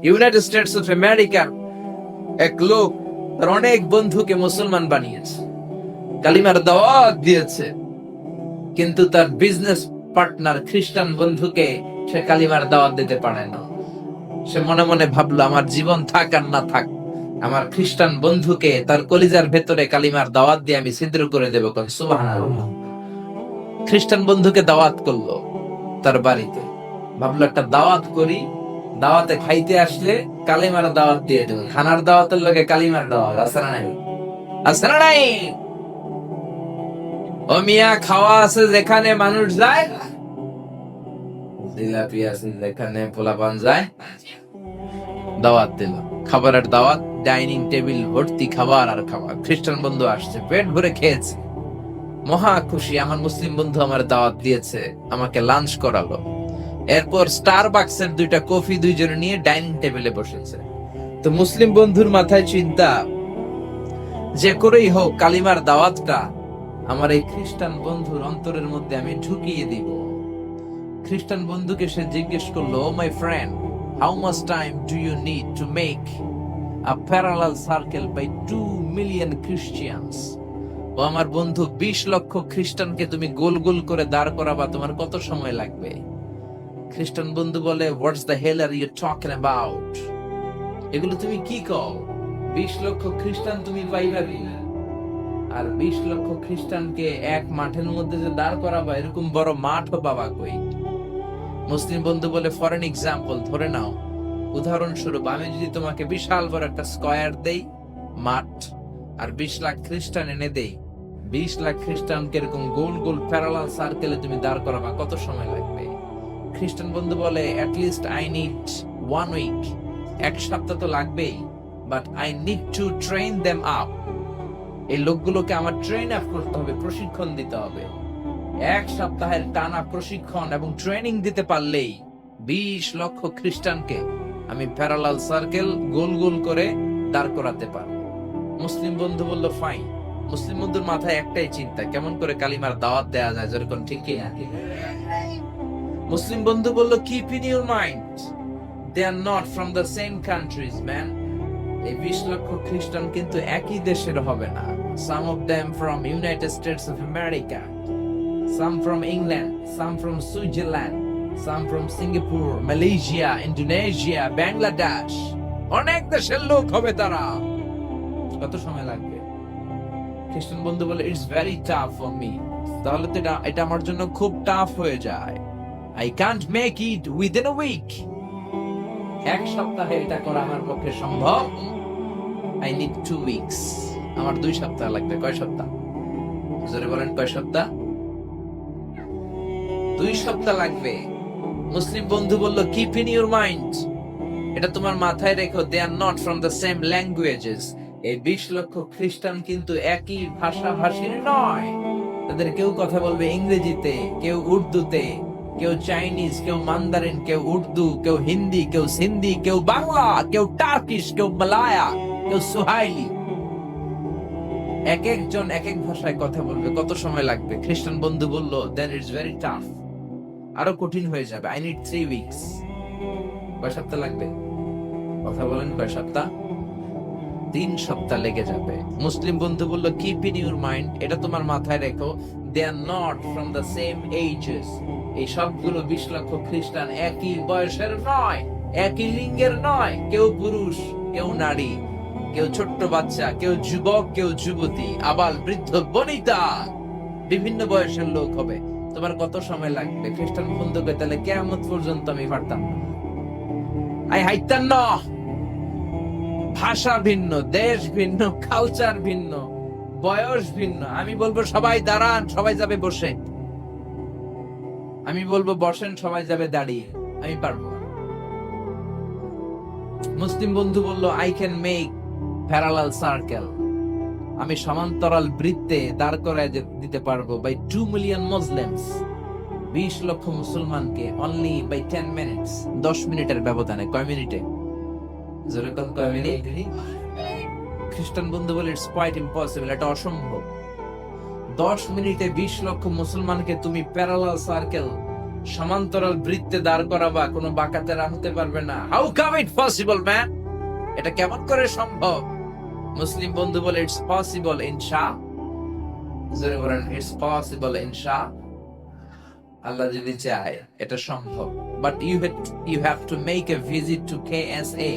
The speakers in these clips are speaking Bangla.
ইউনাইটেড স্টেটস অফ আমেরিকা এক লোক তার অনেক বন্ধুকে মুসলমান বানিয়েছে, কালিমার দাওয়াত দিয়েছে, কিন্তু তার বিজনেস পার্টনার খ্রিস্টান বন্ধুকে সে কালিমার দাওয়াত দিতে পারে না। সে মনে মনে ভাবলো, আমার জীবন থাক আর না থাক, আমার খ্রিস্টান বন্ধুকে তার কলিজার ভেতরে কালিমার দাওয়াত দিয়ে আমি ছিদ্র করে দেবো। সুবহানাল্লাহ। খ্রিস্টান বন্ধুকে দাওয়াত করলো তার বাড়িতে, ভাবলো একটা দাওয়াত করি, দাওয়াতে খাইতে আসলে কালিমার দাওয়াত দিয়ে দেবো। খানার দাওয়াতের লগে কালিমার দাওয়াত আছে না নাই? আছে না নাই? ও মিয়া, খাওয়া আছে যেখানে মানুষ যায়, জিলাপি আছে যেখানে পোলাপান যায়, দাওয়াত দিল, খাবারের দাওয়াত, ডাইনিং টেবিল ভর্তি খাবার আর খাবার। খ্রিস্টান বন্ধু আসছে, পেট ভরে খেয়েছে, মহা খুশি, আমার মুসলিম বন্ধু আমার দাওয়াত দিয়েছে, আমাকে লাঞ্চ করালো। এরপর স্টারবাকসের 2টা কফি দুইজনে নিয়ে ডাইনিং টেবিলে বসেছে। তো মুসলিম বন্ধুর মাথায় চিন্তা, যে করেই হোক কালিমার দাওয়াতটা আমার এই খ্রিস্টান বন্ধুর অন্তরের মধ্যে আমি ঢুকিয়ে দিব। খ্রিস্টান বন্ধুকে সে জিজ্ঞেস করলো, oh my friend, how much time do you need to make a parallel circle by 2 million Christians? ও আমার বন্ধু, 20 লক্ষ খ্রিস্টানকে তুমি গোল গোল করে দাঁড় করাবা, তোমার কত সময় লাগবে? খ্রিস্টান বন্ধু বলে, what's the hell are you talking about? এগুলো তুমি কি কও? 20 লক্ষ খ্রিস্টান তুমি পাইবা কি? আর 20 লক্ষ খ্রিস্টানকে এক মাঠের মধ্যে যে দাঁড় করাবা, এরকম বড় মাঠও পাবা কই? মুসলিম বন্ধু বলে, ফর এন এক্সাম্পল, ধরে নাও, উদাহরণস্বরূপ আমি যদি তোমাকে বিশাল বড় একটা স্কয়ার দেই, মাঠ, আর 20 লাখ খ্রিস্টান এনে দেই, 20 লাখ খ্রিস্টানকে এরকম গোল গোল প্যারালাল সার্কেলে তুমি দাঁড় করাবা, কত সময় লাগবে? খ্রিস্টান বন্ধু বলে, at least I need 1 week, 1 সপ্তাহ তো লাগবেই, but I need to train them up. এই লোকগুলোকে আমার ট্রেন আপ করতে হবে, প্রশিক্ষণ দিতে হবে। 1 সপ্তাহের টানা প্রশিক্ষণ এবং ট্রেনিং দিতে পারলেই 20 লক্ষ খ্রিস্টানকে আমি প্যারালাল সার্কেল গোল গোল করে দাঁড় করাতে পারবো। মুসলিম বন্ধু বলল, ফাইন। মুসলিম বন্ধুর মাথায় একটাই চিন্তা, কেমন করে কালিমার দাওয়াত দেয়া যায়, যেরকম ঠিক কি না? মুসলিম বন্ধু বলল, keep in your mind, they are not from the same countries man. এই 20 লক্ষ খ্রিস্টান কিন্তু একই দেশের হবে না। Some of them from United States of America, some from England, some from Switzerland, some from Singapore, Malaysia, Indonesia, Bangladesh. অনেক দেশের লোক হবে তারা। কত সময় লাগবে? খ্রিস্টান বন্ধু বলে, it's very tough for me. তাহলে তো এটা আমার জন্য খুব টাফ হয়ে যায়। I can't make it within a week. 1 সপ্তাহে এটা করা আমার পক্ষে সম্ভব। I need 2 weeks. আমার 2 সপ্তাহ লাগবে। কয় সপ্তাহ? জোরে বলেন, কয় সপ্তাহ? 2 সপ্তাহ লাগবে। মুসলিম বন্ধু বলল, কিপ ইন ইউর মাইন্ড, এটা তোমার মাথায় রেখো, they are not from the same languages. এই 20 লক্ষ খ্রিস্টান কিন্তু একই ভাষাভাষীর নয়। তাদের কেউ কথা বলবে ইংরেজিতে, কেউ উর্দুতে, কেউ চাইনিজ, কেউ মান্দারিন, কেউ উর্দু, কেউ হিন্দি, কেউ সিন্ধি, কেউ বাংলা, কেউ টার্কিশ, কেউ মালায়া, কেউ সুহাইলি। এক একজন এক এক ভাষায় কথা বলবে, কত সময় লাগবে? খ্রিস্টান বন্ধু বলল, দেন ইটস ভেরি টাফ, আরো কঠিন হয়ে যাবে। I need 3 weeks. কয় সপ্তাহ লাগবে? কথা বলেন, কয় সপ্তাহ? 3 সপ্তাহ লেগে যাবে। মুসলিম বন্ধু বলল, কিপ ইন ইউর মাইন্ড, এটা তোমার মাথায় রেখো, they are not from the same ages. এই সবগুলো 20 লক্ষ খ্রিস্টান একই বয়সের নয়, একই লিঙ্গের নয়। কেউ পুরুষ, কেউ নারী, কেউ ছোট্ট বাচ্চা, কেউ যুবক, কেউ যুবতী, আবাল বৃদ্ধ বনিতা, বিভিন্ন বয়সের লোক হবে। তোমার কত সময় লাগবে? খ্রিস্টান বন্ধুকে, তাহলে কিয়ামত পর্যন্ত আমি পারতাম না, আই হাইতাম না। ভাষা ভিন্ন, দেশ ভিন্ন, কালচার ভিন্ন, বয়স ভিন্ন। আমি বলবো সবাই দাঁড়ান, সবাই যাবে বসে। আমি বলবো বসেন, সবাই যাবে দাঁড়িয়ে। আমি পারবো না। মুসলিম বন্ধু বলল, I can make parallel circle, আমি সমান্তরাল বৃত্তে দাঁড় করায় দিতে পারবো বাই 2 মিলিয়ন মুসলিমস, 20 লক্ষ মুসলমানকে, অনলি বাই 10 মিনিটস, 10 মিনিটের ব্যবধানে। কয় মিনিটে? যেরকম কয় মিনিট? খ্রিস্টান বন্ধু বলে, ইটস কোয়াইট ইম্পসিবল, এটা অসম্ভব। 10 মিনিটে 20 লক্ষ মুসলমানকে তুমি প্যারালাল সার্কেল সমান্তরাল বৃত্তে দাঁড় করাবা, কোনো বাঁকাতেরা হতে পারবে না। How come it possible man? এটা কেমন করে সম্ভব? মুসলিম বন্ধু বলে ইটস পসিবল ইনশা। জোরে বলেন ইটস পসিবল ইনশা। আল্লাহ যদি চায় এটা সম্ভব। But you have to make a visit to KSA।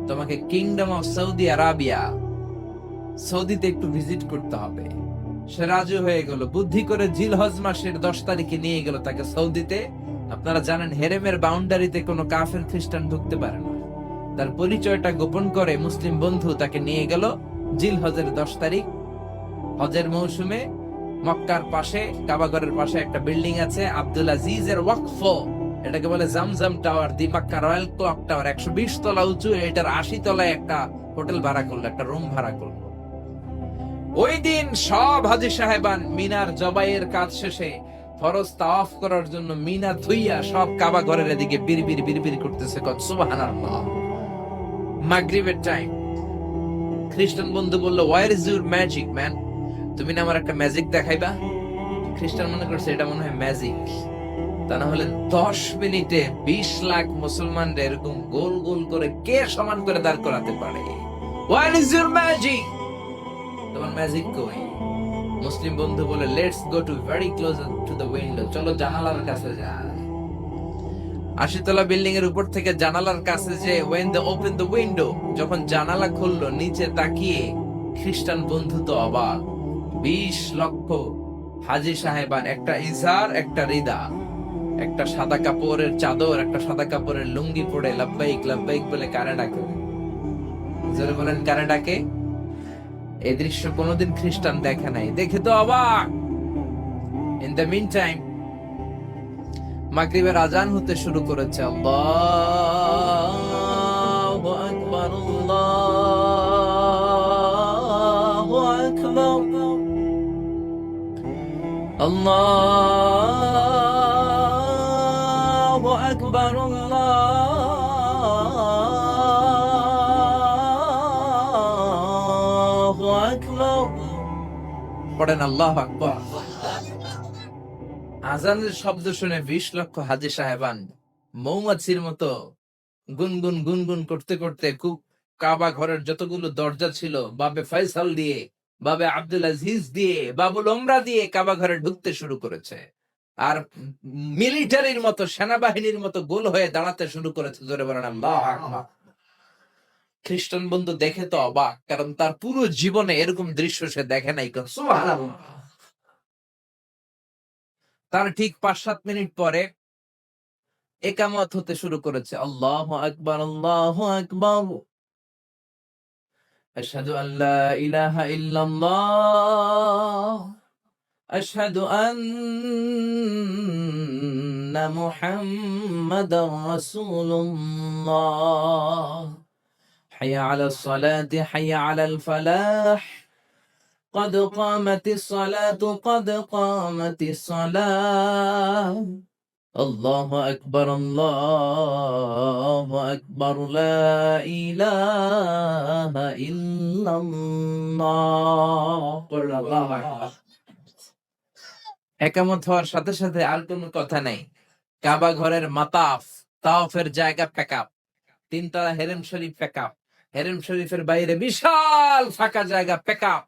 তোমাকে কিংডম অফ সৌদি আরাবিয়া, সৌদিতে একটু ভিজিট করতে হবে। সে রাজি হয়ে গেল, বুদ্ধি করে জিলহজ মাসের 10 তারিখে নিয়ে গেল তাকে সৌদিতে। আপনারা জানেন হেরেমের বাউন্ডারিতে কোনো কাফের খ্রিস্টান ঢুকতে পারে না। তার পরিচয়টা গোপন করে মুসলিম বন্ধু তাকে নিয়ে গেল জিলহজের 10 তারিখ, হজের মৌসুমে। মক্কার পাশে, কাবাগরের পাশে একটা বিল্ডিং আছে আব্দুল আজিজের ওয়াকফ, এটাকে বলে জামজাম টাওয়ার, দি মক্কা রয়্যাল ক্লক টাওয়ার। 120 তলা উঁচু, এটার 80 তলায় একটা হোটেল ভাড়া করলো, একটা রুম ভাড়া করলো। ওই দিন সব হাজী সাহেবান মিনার জবাইয়ের কাজ শেষে ফরজ তাওয়াফ করার জন্য মিনা ধুইয়া সব কাবা ঘরের এদিকে বিড়বিড় করতেছে, সুবহানাল্লাহ। মাগরিবের টাইম। খ্রিস্টান বন্ধু বলল, where is your magic man? তুমি না আমার একটা ম্যাজিক দেখাইবা? খ্রিস্টান মনে করছে এটা মনে হয় ম্যাজিক। তা না হলে 10 মিনিটে 20 লাখ মুসলমানরা এরকম গোল গোল করে কে সমান করে দাঁড় করাতে পারে? What is your magic? তোমার ম্যাজিক কই? মুসলিম বন্ধু বলে, let's go to very close to the window. চলো জানালার কাছে যাই। 80 তলা বিল্ডিং এর উপর থেকে জানালার কাছে যে when they open the window, যখন জানালা খুললো, নিচে তাকিয়ে খ্রিস্টান বন্ধু তো অবাক। 20 লক্ষ হাজী সাহেবান, একটা ইজার, একটা রিদা, একটা সাদা কাপড়ের চাদর, একটা সাদা কাপড়ের লুঙ্গি পরে লাব্বাইক লাব্বাইক বলে কারে ডাকে। জোরে বলেন কারে ডাকে? এই দৃশ্য কোনোদিন খ্রিস্টান দেখে নাই, দেখে তো অবাক। ইন দ্য মিন টাইম মাগরিবের আজান হতে শুরু করেছে। আল্লাহু আকবার, আল্লাহু আকবার, আল্লাহু আকবার, আল্লাহু আকবার। পড়েন আল্লাহু আকবার। আজানের শব্দ শুনে 20 লক্ষ হাজী সাহেবান মৌমাছির মতো গুনগুন গুনগুন করতে করতে কাবা ঘরের যতগুলো দরজা ছিল, বাবে ফয়সাল দিয়ে, বাবে আব্দুল আজিজ দিয়ে, বাবুল ওমরা দিয়ে কাবা ঘরে ঢুকতে শুরু করেছে। আর মিলিটারির মতো, সেনাবাহিনীর মতো গোল হয়ে দাঁড়াতে শুরু করেছে। জোরে বলেন আল্লাহু আকবার। খ্রিস্টান বন্ধু দেখে তো অবাক, কারণ তার পুরো জীবনে এরকম দৃশ্য সে দেখে নাই। সুবহানাল্লাহ। তার ঠিক 5-7 মিনিট পরে একামত হতে শুরু করেছে। আল্লাহু আকবার, আল্লাহু আকবার, আশহাদু আল্লা ইলাহা ইল্লাল্লাহ, আশহাদু আন্না মুহাম্মাদার রাসূলুল্লাহ, হাইয়া আলাস সালাতি হাইয়া আলাল ফালাহ, قد قامت الصلاة قد قامت الصلاة، الله أكبر الله أكبر لا إله إلا الله। একামত হওয়ার সাথে সাথে আর কোনো কথা নেই। কাবা ঘরের মাতাফ, তাওয়াফের জায়গা প্যাকআপ, 3 তলা হেরেম শরীফ প্যাকআপ, হেরেম শরীফের বাইরে বিশাল ফাঁকা জায়গা প্যাকআপ,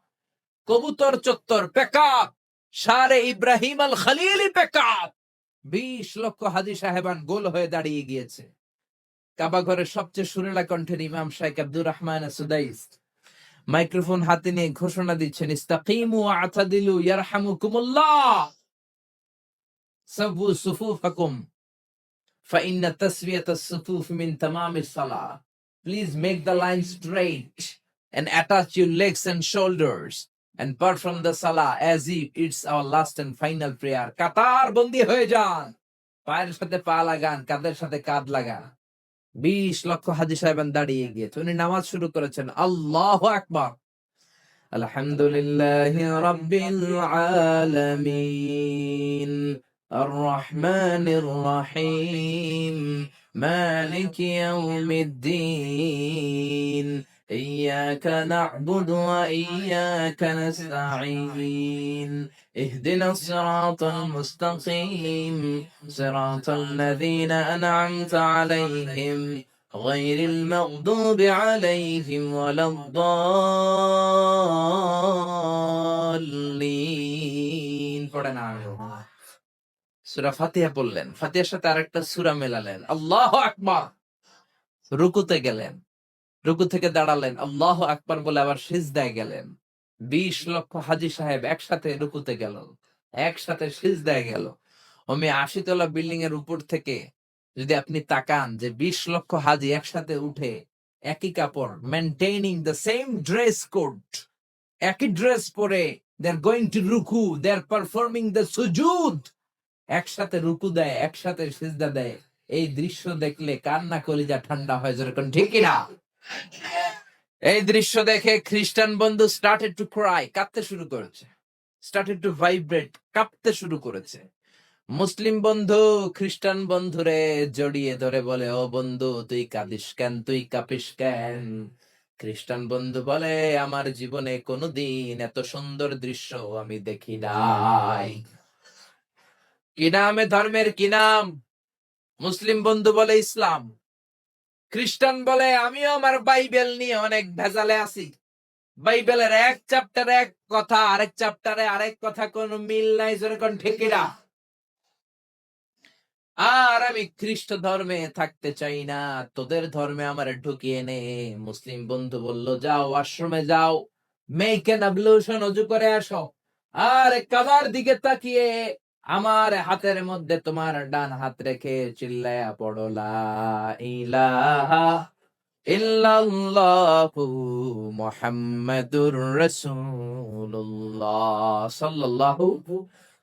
কবুতর চত্বর প্যাকআপ, শারে ইব্রাহিম আল খলিলি প্যাকআপ। 20 লক্ষ হাজী সাহেবান গোল হয়ে দাঁড়িয়ে গিয়েছে। কাবা ঘরের সবচেয়ে সুরেলা কণ্ঠের ইমাম শাইখ আব্দুর রহমান সুদাইস মাইক্রোফোন হাতে নিয়ে ঘোষণা দিচ্ছেন, ইস্তাকিমু ওয়া আতাদিলু ইয়ারহামুকুমুল্লাহ, সাব্বু সুফুফাকুম ফাইন্না তাসবিয়াতাস সুফুফ মিন তামামিস সালাহ। Please make the line straight and attach your legs and shoulders and perform the salah as if it's our last and final prayer. কাতার বন্দী হয়ে যান, পায়ের সাথে পা লাগান, কাঁধের সাথে কাঁধ লাগান। 20 লক্ষ হাজী সাহেবান দাঁড়িয়ে গিয়েছে। উনি নামাজ শুরু করেছেন। আল্লাহু আকবার। আলহামদুলিল্লাহি রাব্বিল আলামিন আর রহমানির রহিম মালিকি ইয়াউমিদ্দিন إياك نعبد وإياك نستعين اهدنا الصراط المستقيم صراط الذين أنعمت عليهم غير المغضوب عليهم ولا الضالين পড়েন আমিন। সূরা ফাতিহা পড়লেন, ফাতিহার সাথে আরেকটা সূরা মেলালেন, আল্লাহু আকবার। রুকুতে গেলেন, রুকু থেকে দাঁড়ালেন, আল্লাহু আকবার বলে আবার সিজদায় গেলেন। 20 লক্ষ হাজী সাহেব একসাথে রুকুতে গেল, একসাথে সিজদায় গেল। আমি 80 তলা বিল্ডিং এর উপর থেকে যদি আপনি তাকান যে 20 লক্ষ হাজী একসাথে উঠে একই কাপড়, maintaining the same dress code, একই ড্রেস পরে দে আর গোইং টু রুকু, দে আর পারফর্মিং দ্য সুজুদ, একসাথে রুকু দেয়, একসাথে সিজদা দেয়। এই দৃশ্য দেখলে কান্না কলিজা ঠান্ডা হয়, যেরকম ঠিক কিনা? এই দৃশ্য দেখে খ্রিস্টান বন্ধু স্টার্টেড টু ক্রাই, কাঁদতে শুরু করেছে, স্টার্টেড টু ভাইব্রেট, কাঁপতে শুরু করেছে। মুসলিম বন্ধু খ্রিস্টান বন্ধুরে জড়িয়ে ধরে বলে, ও বন্ধু তুই কাঁদিস কেন, তুই কাঁপিস কেন? খ্রিস্টান বন্ধু বলে, আমার জীবনে কোনোদিন এত সুন্দর দৃশ্য আমি দেখি নাই। কি নামে ধর্মের কি নাম? মুসলিম বন্ধু বলে ইসলাম, খ্রিস্টান বলে আমিও আমার বাইবেল নিয়ে অনেক ভেজালে আছি, বাইবেলের এক চ্যাপ্টারে এক কথা, আরেক চ্যাপ্টারে আরেক কথা, কোন মিল নাই, যেরকম ঠিকিরা। আর আমি খ্রিস্ট ধর্মে থাকতে চাই না, তোদের ধর্মে আমার ঢুকিয়ে নে। মুসলিম বন্ধু বলল, যাও আশ্রমে যাও, মেক এন অ্যাবলিউশন, ওযু করে আসো, আর কাবার দিকে তাকিয়ে আমার হাতের মধ্যে তোমার ডান হাত রেখে চিল্লায়া পড়ো লা ইলাহা ইল্লাল্লাহু মুহাম্মাদুর রাসূলুল্লাহ সাল্লাল্লাহু